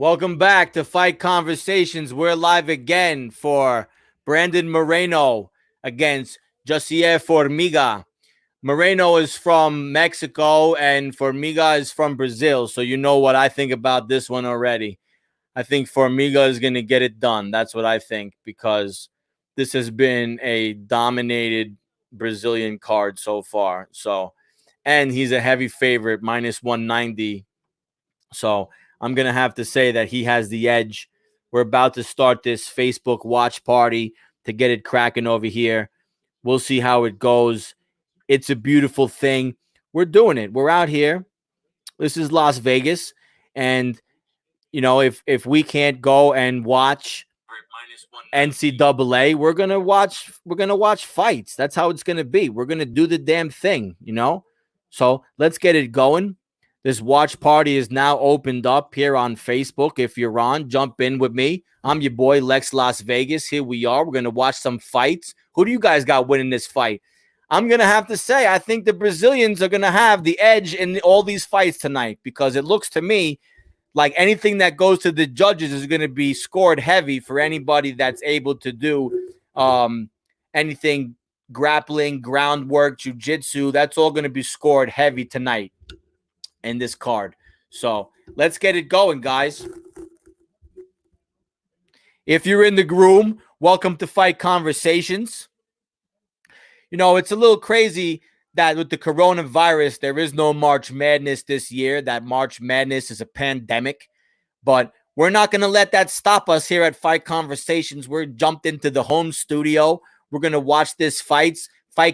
Welcome back to Fight Conversations. We're live again for Brandon Moreno against Jussier Formiga. Moreno is from Mexico and Formiga is from Brazil. So you know what I think about this one already. I think Formiga is going to get it done. That's what I think because this has been a dominated Brazilian card so far. And he's a heavy favorite, minus 190. So I'm going to have to say that he has the edge. We're about to start this Facebook watch party to get it cracking over here. We'll see how it goes. It's a beautiful thing. We're doing it. We're out here. This is Las Vegas. And, if we can't go and watch NCAA, we're gonna watch fights. That's how it's gonna be. We're gonna do the damn thing. So let's get it going. This watch party is now opened up here on Facebook. If you're on, jump in with me. I'm your boy Lex Las Vegas. Here we are. We're gonna watch some fights. Who do you guys got winning this fight? I'm gonna have to say I think the Brazilians are gonna have the edge in all these fights tonight because it looks to me like anything that goes to the judges is going to be scored heavy for anybody that's able to do anything grappling, groundwork, jiu-jitsu. That's all going to be scored heavy tonight in this card. So let's get it going, guys. If you're in the room, welcome to Fight Conversations. It's a little crazy that with the coronavirus, there is no March Madness this year. That March Madness is a pandemic. But we're not going to let that stop us here at Fight Conversations. We're jumped into the home studio. We're going to watch this fight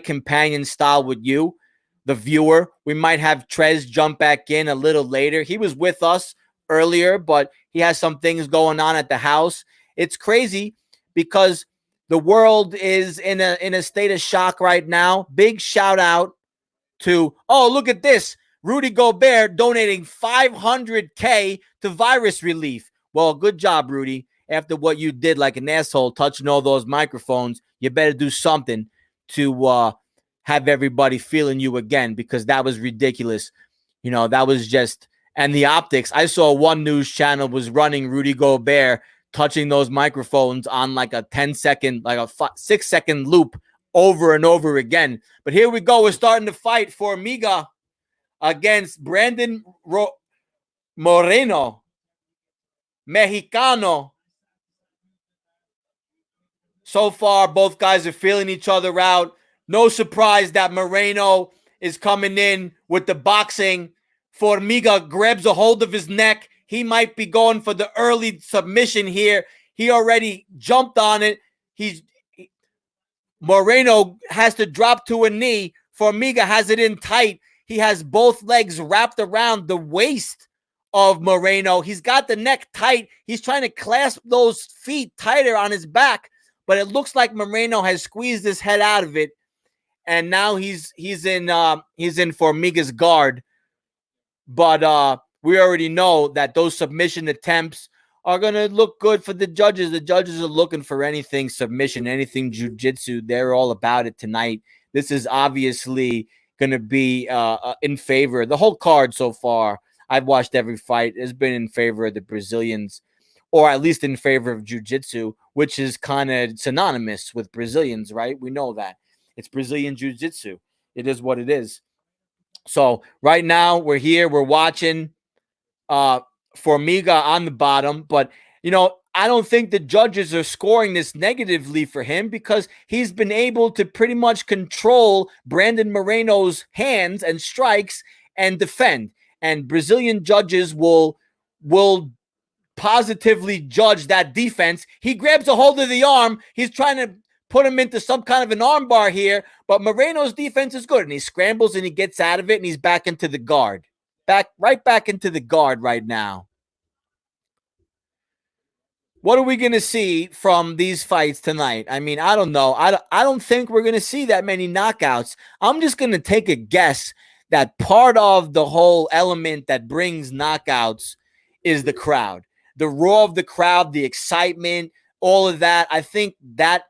companion style with you, the viewer. We might have Trez jump back in a little later. He was with us earlier, but he has some things going on at the house. It's crazy because the world is in a state of shock right now. Big shout out to, look at this. Rudy Gobert donating $500K to virus relief. Well, good job, Rudy. After what you did like an asshole, touching all those microphones, you better do something to have everybody feeling you again because that was ridiculous. That was just, and the optics. I saw one news channel was running Rudy Gobert touching those microphones on like a 10-second, like a 6-second loop over and over again. But here we go. We're starting to fight for Formiga against Brandon Moreno, Mexicano. So far, both guys are feeling each other out. No surprise that Moreno is coming in with the boxing. Formiga grabs a hold of his neck. He might be going for the early submission here. He already jumped on it. Moreno has to drop to a knee. Formiga has it in tight. He has both legs wrapped around the waist of Moreno. He's got the neck tight. He's trying to clasp those feet tighter on his back, but it looks like Moreno has squeezed his head out of it, and now he's in Formiga's guard. But we already know that those submission attempts are going to look good for the judges. The judges are looking for anything submission, anything jiu-jitsu. They're all about it tonight. This is obviously going to be in favor. The whole card so far, I've watched every fight, has been in favor of the Brazilians, or at least in favor of jiu-jitsu, which is kind of synonymous with Brazilians, right? We know that. It's Brazilian jiu-jitsu. It is what it is. So right now we're here. We're watching Formiga on the bottom, but I don't think the judges are scoring this negatively for him because he's been able to pretty much control Brandon Moreno's hands and strikes and defend. And Brazilian judges will positively judge that defense. He grabs a hold of the arm. He's trying to put him into some kind of an armbar here, but Moreno's defense is good, and he scrambles and he gets out of it, and he's back into the guard. Right back into the guard right now. What are we going to see from these fights tonight? I mean, I don't know. I don't think we're going to see that many knockouts. I'm just going to take a guess that part of the whole element that brings knockouts is the crowd. The roar of the crowd, the excitement, all of that. I think that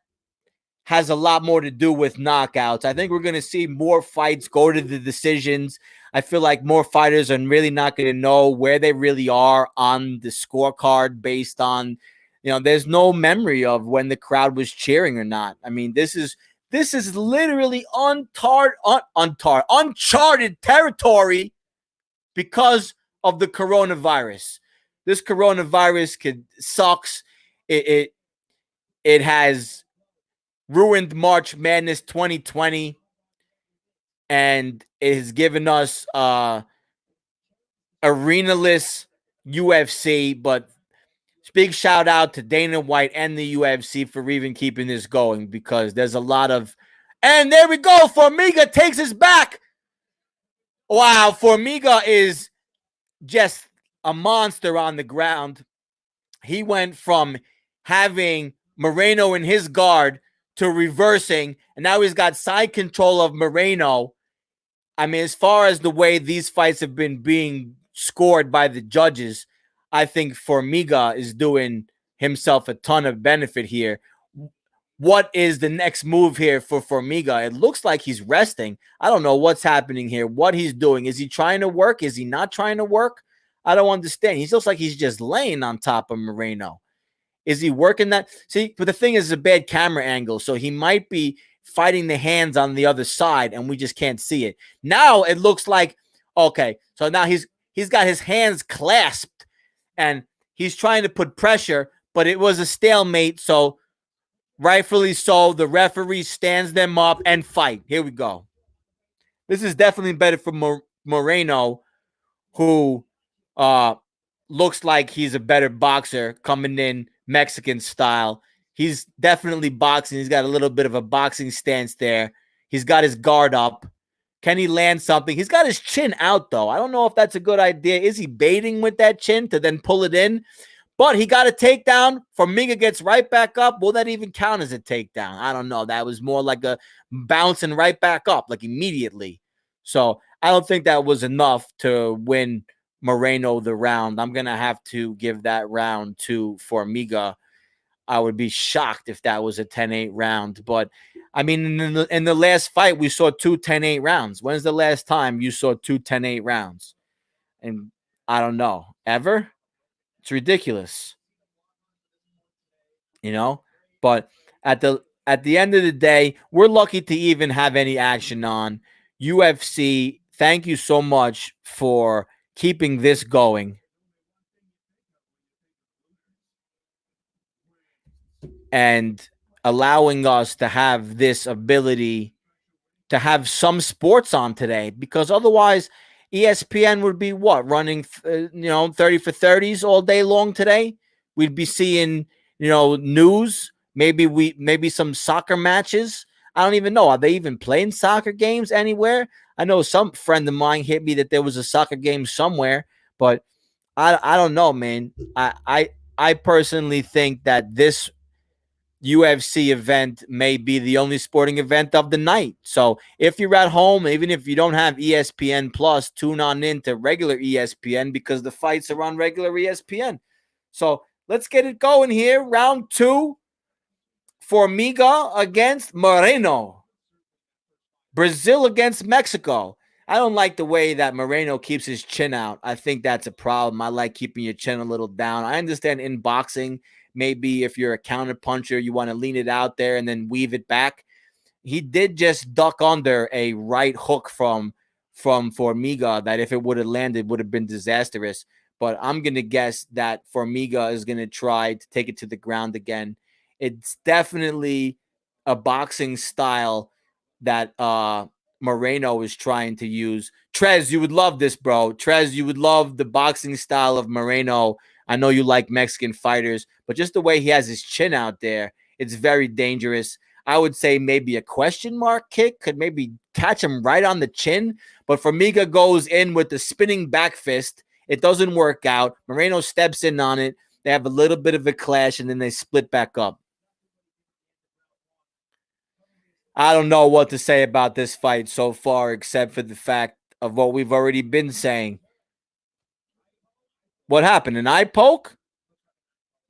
has a lot more to do with knockouts. I think we're going to see more fights go to the decisions. I feel like more fighters are really not going to know where they really are on the scorecard based on, there's no memory of when the crowd was cheering or not. I mean, this is literally uncharted territory because of the coronavirus. This coronavirus sucks. It has ruined March Madness 2020, and it has given us arenaless UFC. But big shout out to Dana White and the UFC for even keeping this going, because there's a lot of, and there we go. Formiga takes us back. Wow, Formiga is just a monster on the ground. He went from having Moreno in his guard to reversing, and now he's got side control of Moreno. I mean, as far as the way these fights have been being scored by the judges, I think Formiga is doing himself a ton of benefit here. What is the next move here for Formiga? It looks like he's resting. I don't know what's happening here, what he's doing. Is he trying to work? Is he not trying to work? I don't understand. He looks like he's just laying on top of Moreno. Is he working that? See, but the thing is, it's a bad camera angle, so he might be fighting the hands on the other side, and we just can't see it. Now it looks like, okay, so now he's got his hands clasped, and he's trying to put pressure, but it was a stalemate, so rightfully so, the referee stands them up and fight. Here we go. This is definitely better for Moreno, who looks like he's a better boxer coming in Mexican style. He's definitely boxing. He's got a little bit of a boxing stance there. He's got his guard up. Can he land something? He's got his chin out, though. I don't know if that's a good idea. Is he baiting with that chin to then pull it in? But he got a takedown. Formiga gets right back up. Will that even count as a takedown? I don't know. That was more like a bouncing right back up, like immediately. So I don't think that was enough to win Moreno the round. I'm going to have to give that round to Formiga. I would be shocked if that was a 10-8 round. But, I mean, in the last fight, we saw two 10-8 rounds. When's the last time you saw two 10-8 rounds? And I don't know. Ever? It's ridiculous. But at the end of the day, we're lucky to even have any action on. UFC, thank you so much for keeping this going and allowing us to have this ability to have some sports on today, because otherwise ESPN would be running 30 for 30s all day long today. We'd be seeing news, maybe some soccer matches. I don't even know, are they even playing soccer games anywhere? I know some friend of mine hit me that there was a soccer game somewhere, but I don't know, man. I personally think that this UFC event may be the only sporting event of the night. So if you're at home, even if you don't have ESPN Plus, tune on in to regular ESPN, because the fights are on regular ESPN. So let's get it going here. Round 2, Formiga against Moreno. Brazil against Mexico. I don't like the way that Moreno keeps his chin out. I think that's a problem. I like keeping your chin a little down. I understand in boxing, maybe if you're a counter puncher, you want to lean it out there and then weave it back. He did just duck under a right hook from Formiga that if it would have landed would have been disastrous. But I'm going to guess that Formiga is going to try to take it to the ground again. It's definitely a boxing style that Moreno is trying to use. Trez, you would love this, bro. Trez, you would love the boxing style of Moreno. I know you like Mexican fighters, but just the way he has his chin out there, it's very dangerous. I would say maybe a question mark kick could maybe catch him right on the chin, but Formiga goes in with the spinning back fist. It doesn't work out. Moreno steps in on it. They have a little bit of a clash, and then they split back up. I don't know what to say about this fight so far, except for the fact of what we've already been saying. What happened? An eye poke?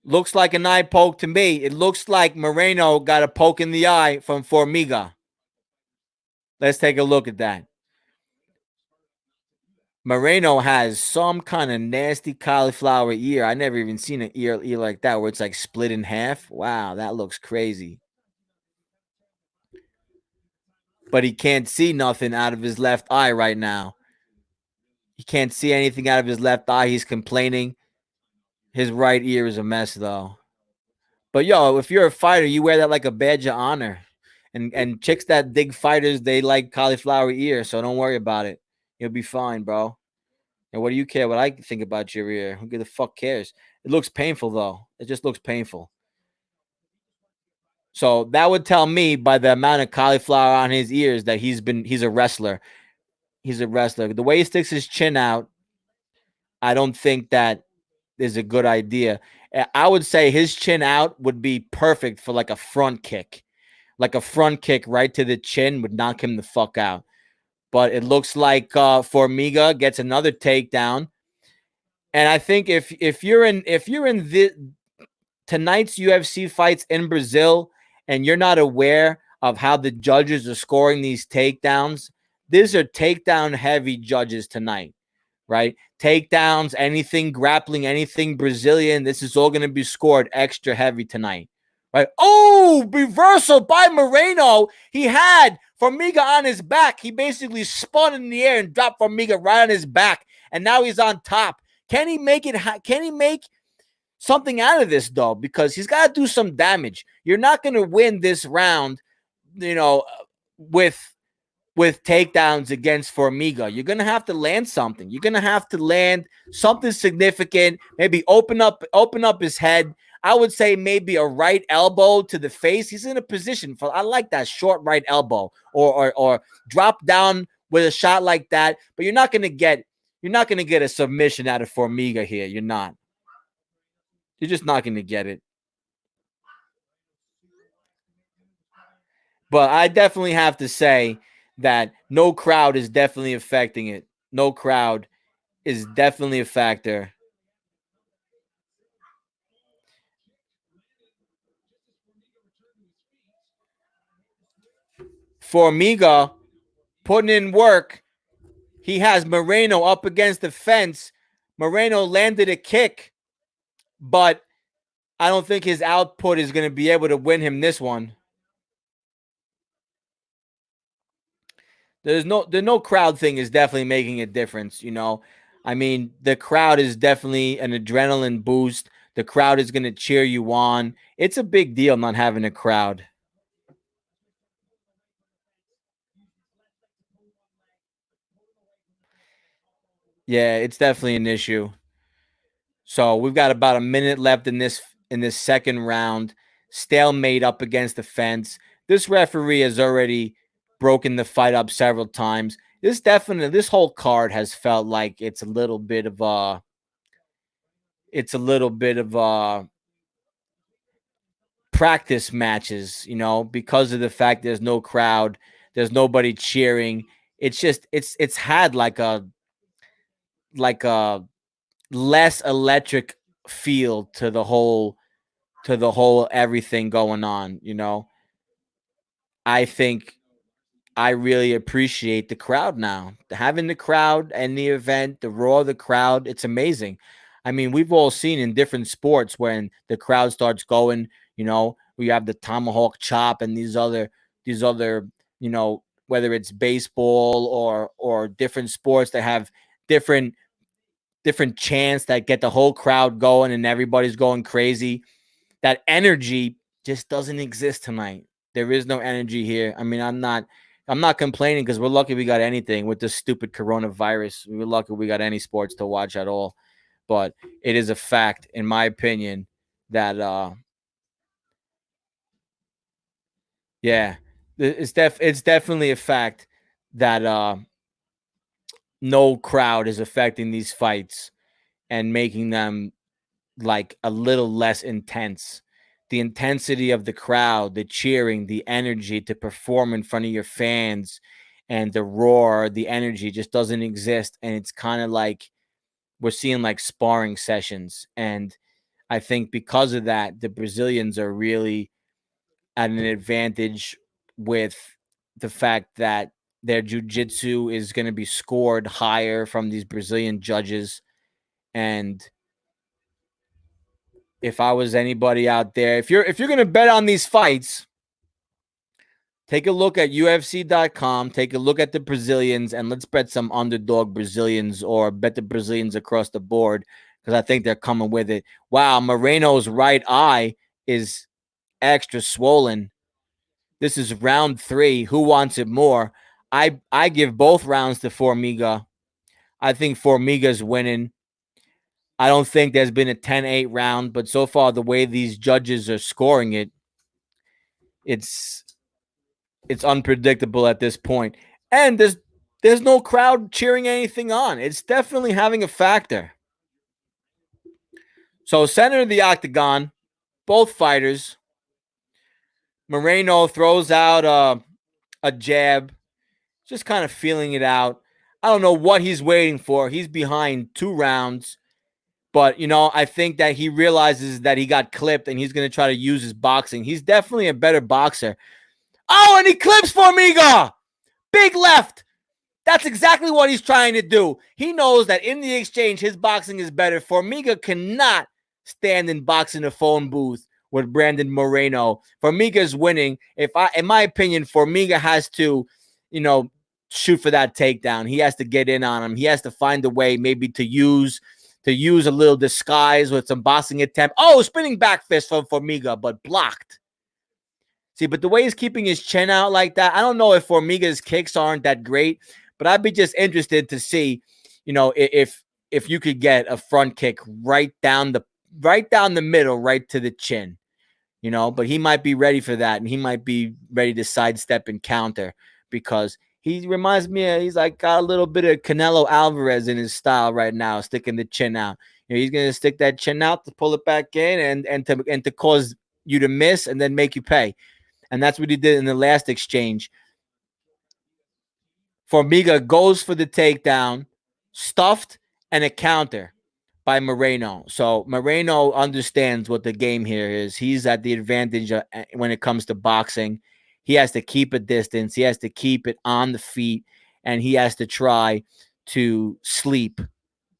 Looks like an eye poke to me. It looks like Moreno got a poke in the eye from Formiga. Let's take a look at that. Moreno has some kind of nasty cauliflower ear. I never even seen an ear like that where it's like split in half. Wow, that looks crazy. But he can't see nothing out of his left eye right now. He can't see anything out of his left eye. He's complaining. His right ear is a mess though. But yo, if you're a fighter, you wear that like a badge of honor. And chicks that dig fighters, they like cauliflower ear, so don't worry about it. You'll be fine, bro. And what do you care what I think about your ear? Who the fuck cares? It looks painful though. It just looks painful. So that would tell me by the amount of cauliflower on his ears that he's a wrestler. He's a wrestler. The way he sticks his chin out, I don't think that is a good idea. I would say his chin out would be perfect for like a front kick. Like a front kick right to the chin would knock him the fuck out. But it looks like Formiga gets another takedown. And I think if you're in tonight's UFC fights in Brazil and you're not aware of how the judges are scoring these takedowns, these are takedown heavy judges tonight, right? Takedowns, anything grappling, anything Brazilian, this is all going to be scored extra heavy tonight, right? Oh, reversal by Moreno. He had Formiga on his back. He basically spun in the air and dropped Formiga right on his back, and now he's on top. Can he make it? Can he make something out of this though? Because he's got to do some damage. You're not going to win this round, you know, with takedowns against Formiga. You're going to have to land something. You're going to have to land something significant, maybe open up his head. I would say maybe a right elbow to the face. He's in a position for, I like that short right elbow or drop down with a shot like that, but you're not going to get a submission out of Formiga here. You're not. You're just not going to get it. But I definitely have to say that no crowd is definitely affecting it. No crowd is definitely a factor. Formiga putting in work. He has Moreno up against the fence. Moreno landed a kick, but I don't think his output is going to be able to win him this one. The no crowd thing is definitely making a difference, you know. I mean, the crowd is definitely an adrenaline boost. The crowd is going to cheer you on. It's a big deal not having a crowd. Yeah, it's definitely an issue. So we've got about a minute left in this second round. Stalemate up against the fence. This referee has already broken the fight up several times. This whole card has felt like it's a little bit of practice matches, you know, because of the fact there's no crowd, there's nobody cheering. It's just it's had like a less electric feel to the whole everything going on, you know. I think I really appreciate the crowd now. Having the crowd and the event, the roar of the crowd, it's amazing. I mean, we've all seen in different sports when the crowd starts going, you know, we have the tomahawk chop and these other, you know, whether it's baseball or different sports that have different chants that get the whole crowd going and everybody's going crazy. That energy just doesn't exist tonight. There is no energy here. I mean, I'm not complaining because we're lucky we got anything with this stupid coronavirus. We're lucky we got any sports to watch at all. But it is a fact, in my opinion, that yeah, it's definitely a fact that no crowd is affecting these fights and making them like a little less intense. The intensity of the crowd, the cheering, the energy to perform in front of your fans, and the roar, the energy just doesn't exist. And it's kind of like we're seeing like sparring sessions. And I think because of that, the Brazilians are really at an advantage with the fact that their jiu-jitsu is going to be scored higher from these Brazilian judges. And if I was anybody out there, if you're going to bet on these fights, take a look at UFC.com, take a look at the Brazilians, and let's bet some underdog Brazilians or bet the Brazilians across the board because I think they're coming with it. Wow, Moreno's right eye is extra swollen. This is round 3. Who wants it more? I give both rounds to Formiga. I think Formiga's winning. I don't think there's been a 10-8 round, but so far the way these judges are scoring it, it's unpredictable at this point. And there's no crowd cheering anything on. It's definitely having a factor. So center of the octagon, both fighters. Moreno throws out a jab, just kind of feeling it out. I don't know what he's waiting for. He's behind 2 rounds. But, I think that he realizes that he got clipped and he's going to try to use his boxing. He's definitely a better boxer. Oh, and he clips Formiga. Big left. That's exactly what he's trying to do. He knows that in the exchange, his boxing is better. Formiga cannot stand and box in a phone booth with Brandon Moreno. Formiga's winning. In my opinion, Formiga has to, shoot for that takedown. He has to get in on him. He has to find a way maybe to use a little disguise with some boxing attempt. Oh, spinning back fist from Formiga, but blocked. See, but the way he's keeping his chin out like that, I don't know if Formiga's kicks aren't that great, but I'd be just interested to see, if you could get a front kick right down the middle, right to the chin, but he might be ready for that, and he might be ready to sidestep and counter because he reminds me of, he's like got a little bit of Canelo Alvarez in his style right now, sticking the chin out. He's going to stick that chin out to pull it back in and to cause you to miss and then make you pay. And that's what he did in the last exchange. Formiga goes for the takedown, stuffed, and a counter by Moreno. So Moreno understands what the game here is. He's at the advantage when it comes to boxing. He has to keep a distance. He has to keep it on the feet, and he has to try to sleep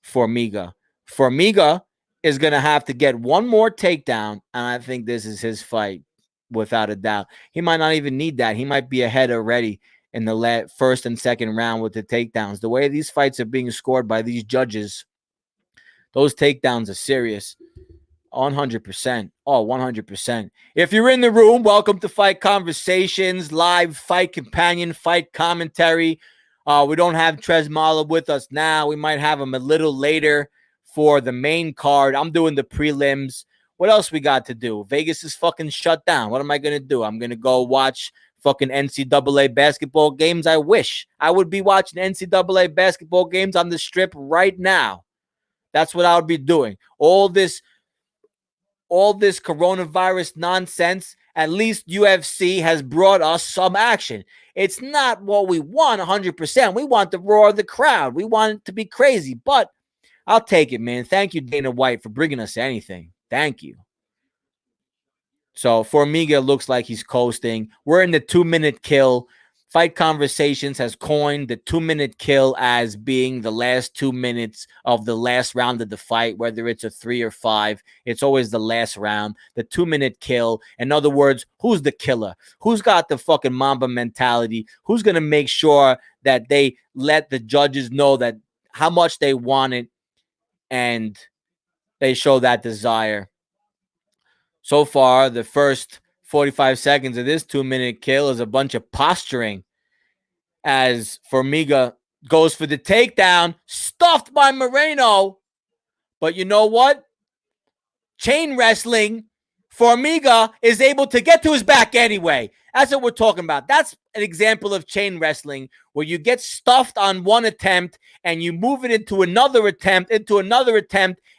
Formiga. Formiga is going to have to get one more takedown, and I think this is his fight without a doubt. He might not even need that. He might be ahead already in the first and second round with the takedowns. The way these fights are being scored by these judges, those takedowns are serious. 100%. Oh, 100%. If you're in the room, welcome to Fight Conversations, live fight companion, fight commentary. We don't have Trez Mala with us now. We might have him a little later for the main card. I'm doing the prelims. What else we got to do? Vegas is fucking shut down. What am I going to do? I'm going to go watch fucking NCAA basketball games. I wish I would be watching NCAA basketball games on the strip right now. That's what I would be doing. All this coronavirus nonsense, at least UFC has brought us some action. It's not what we want 100%. We want the roar of the crowd. We want it to be crazy, but I'll take it, man. Thank you, Dana White, for bringing us anything. Thank you. So Formiga looks like he's coasting. We're in the 2-minute kill. Fight Conversations has coined the 2-minute kill as being the last 2 minutes of the last round of the fight, whether it's a 3 or 5. It's always the last round, the 2-minute kill. In other words, who's the killer? Who's got the fucking Mamba mentality? Who's going to make sure that they let the judges know that how much they want it and they show that desire? So far, the first 45 seconds of this 2-minute kill is a bunch of posturing as Formiga goes for the takedown, stuffed by Moreno. But you know what? Chain wrestling, Formiga is able to get to his back anyway. That's what we're talking about. That's an example of chain wrestling where you get stuffed on one attempt and you move it into another attempt.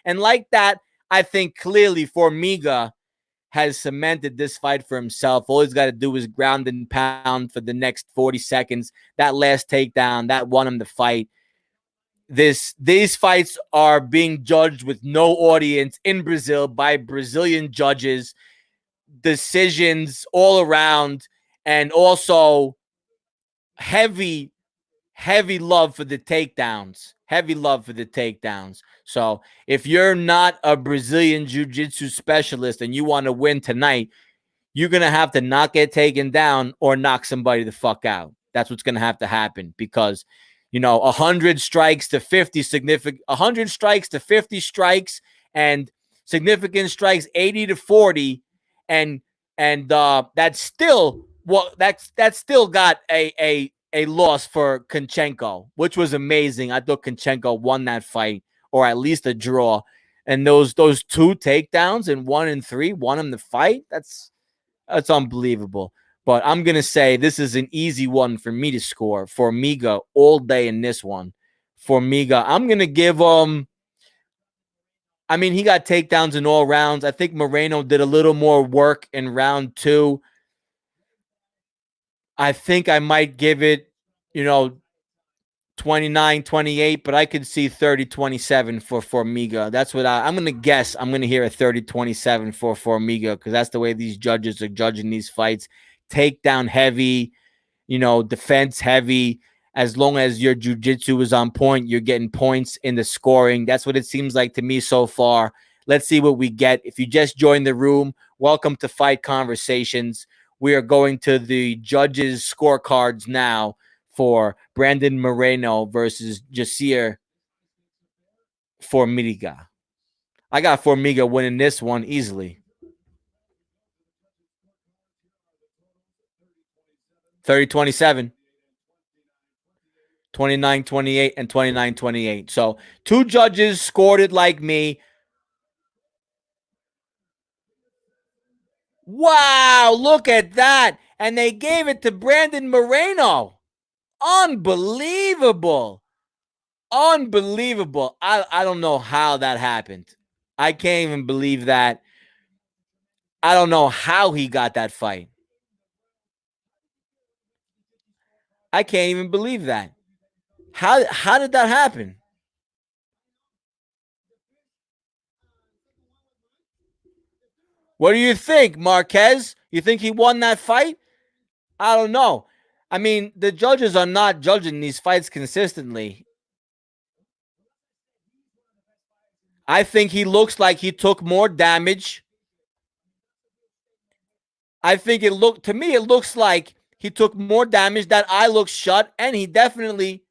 And like that, I think clearly Formiga has cemented this fight for himself. All he's got to do is ground and pound for the next 40 seconds. That last takedown, that won him the fight. These fights are being judged with no audience in Brazil by Brazilian judges. Decisions all around, and also heavy heavy love for the takedowns. Heavy love for the takedowns. So if you're not a Brazilian Jiu-Jitsu specialist and you want to win tonight, you're going to have to not get taken down or knock somebody the fuck out. That's what's going to have to happen because, 100 strikes to 50 significant, 100 strikes to 50 strikes and significant strikes 80 to 40. And that's still that's still got a loss for Konchenko, which was amazing. I thought Konchenko won that fight or at least a draw. And those two takedowns and 1 and 3 won him the fight. That's unbelievable. But I'm going to say this is an easy one for me to score. Formiga all day in this one. Formiga, I'm going to give him. He got takedowns in all rounds. I think Moreno did a little more work in round 2. I think I might give it, 29-28, but I could see 30-27 for Formiga. That's what I'm going to guess. I'm going to hear a 30-27 for Formiga because that's the way these judges are judging these fights. Takedown heavy, defense heavy. As long as your jiu-jitsu is on point, you're getting points in the scoring. That's what it seems like to me so far. Let's see what we get. If you just joined the room, welcome to Fight Conversations. We are going to the judges' scorecards now for Brandon Moreno versus Jussier Formiga. I got Formiga winning this one easily. 30-27. 29-28 and 29-28. So 2 judges scored it like me. Wow, look at that. And they gave it to Brandon Moreno. Unbelievable. Unbelievable. I don't know how that happened. I can't even believe that. I don't know how he got that fight. I can't even believe that. How did that happen? What do you think, Marquez? You think he won that fight? I don't know. The judges are not judging these fights consistently. I think he looks like he took more damage. I think it looks like he took more damage. That eye looks shut, and he definitely.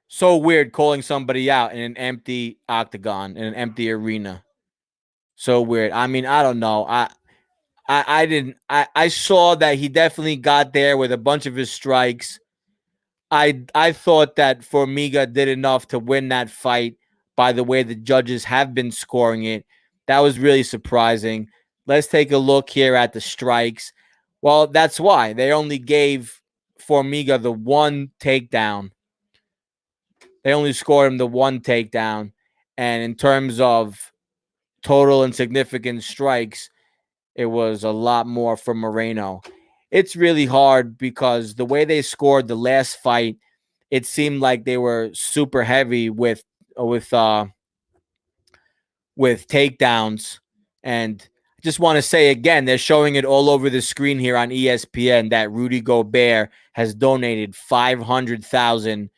So weird calling somebody out in an empty octagon, in an empty arena. So weird. I don't know. I didn't. I saw that he definitely got there with a bunch of his strikes. I thought that Formiga did enough to win that fight by the way the judges have been scoring it. That was really surprising. Let's take a look here at the strikes. Well, that's why they only gave Formiga the 1 takedown. They only scored him the 1 takedown. And in terms of total and significant strikes, it was a lot more for Moreno. It's really hard because the way they scored the last fight, it seemed like they were super heavy with takedowns. And I just want to say again, they're showing it all over the screen here on ESPN that Rudy Gobert has donated $500,000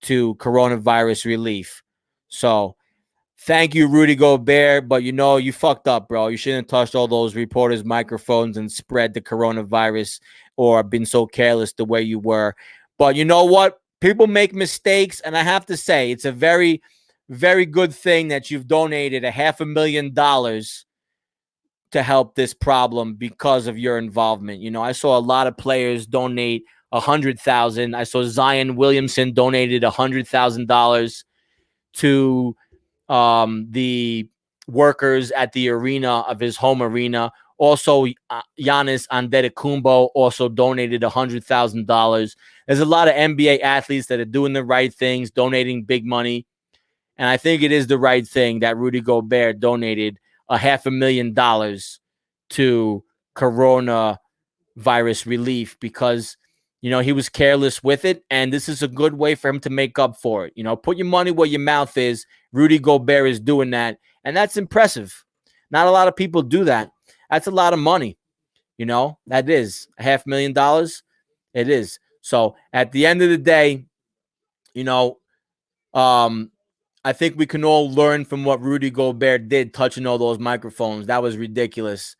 to coronavirus relief. So thank you, Rudy Gobert, but you fucked up, bro. You shouldn't have touched all those reporters' microphones and spread the coronavirus or been so careless the way you were. But you know what? People make mistakes, and I have to say, it's a very, very good thing that you've donated $500,000 to help this problem because of your involvement. I saw a lot of players donate $100,000. I saw Zion Williamson donated $100,000 to the workers at the arena of his home arena. Also, Giannis Antetokounmpo also donated $100,000. There's a lot of NBA athletes that are doing the right things, donating big money. And I think it is the right thing that Rudy Gobert donated $500,000 to coronavirus relief because He was careless with it, and this is a good way for him to make up for it. Put your money where your mouth is. Rudy Gobert is doing that, and that's impressive. Not a lot of people do that. That's a lot of money. That is $500,000. It is. So at the end of the day, I think we can all learn from what Rudy Gobert did, touching all those microphones. That was ridiculous.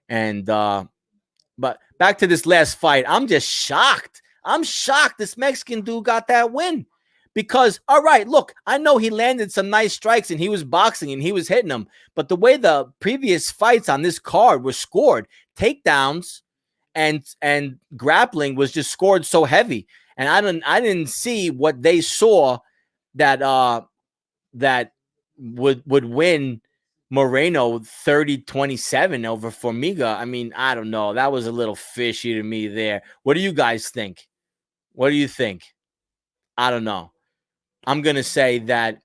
And but back to this last fight, I'm just shocked. I'm shocked this Mexican dude got that win. Because, all right, look, I know he landed some nice strikes and he was boxing and he was hitting them. But the way the previous fights on this card were scored, takedowns and grappling was just scored so heavy. And I didn't see what they saw that that would win Moreno 30-27 over Formiga. I mean, I don't know. That was a little fishy to me there. What do you guys think? What do you think? I don't know. I'm going to say that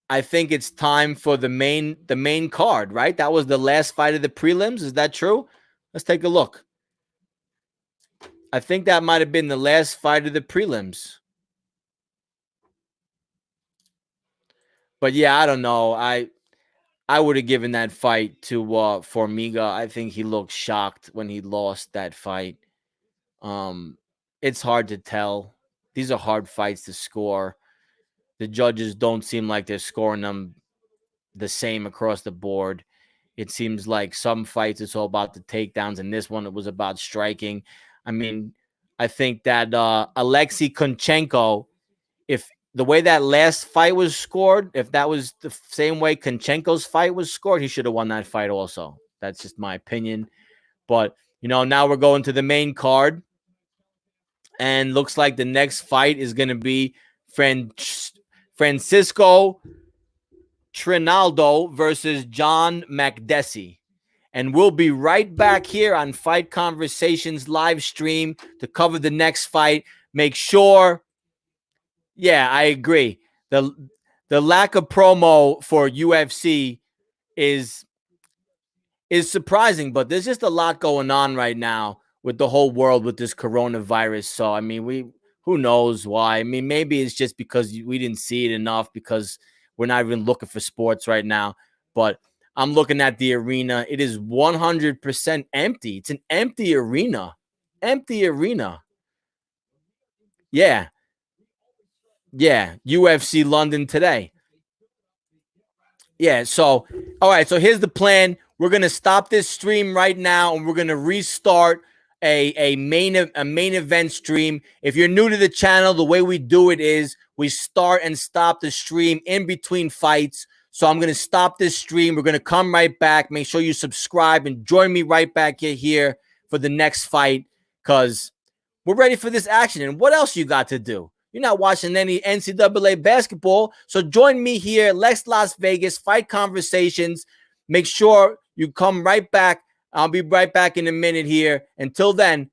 I think it's time for the main card, right? That was the last fight of the prelims. Is that true? Let's take a look. I think that might have been the last fight of the prelims. But yeah, I don't know. I would have given that fight to Formiga. I think he looked shocked when he lost that fight. It's hard to tell. These are hard fights to score. The judges don't seem like they're scoring them the same across the board. It seems like some fights it's all about the takedowns, and this one it was about striking. I mean, I think that Alexei Kunchenko, if the way that last fight was scored, if that was the same way Kunchenko's fight was scored, he should have won that fight also. That's just my opinion. But, now we're going to the main card. And looks like the next fight is going to be Francisco Trinaldo versus John Makdessi. And we'll be right back here on Fight Conversations live stream to cover the next fight. Make sure. Yeah, I agree. The lack of promo for UFC is surprising, but there's just a lot going on right now with the whole world with this coronavirus. So, I mean, who knows why? I mean, maybe it's just because we didn't see it enough because we're not even looking for sports right now. But I'm looking at the arena. It is 100% empty. It's an empty arena. Empty arena. Yeah. Yeah. UFC London today. Yeah. So, all right. So here's the plan. We're going to stop this stream right now and we're going to restart a main event stream. If you're new to the channel, the way we do it is we start and stop the stream in between fights. So I'm going to stop this stream. We're going to come right back. Make sure you subscribe and join me right back here for the next fight because we're ready for this action. And what else you got to do? You're not watching any NCAA basketball. So join me here, Lex Las Vegas, Fight Conversations. Make sure you come right back. I'll be right back in a minute here. Until then,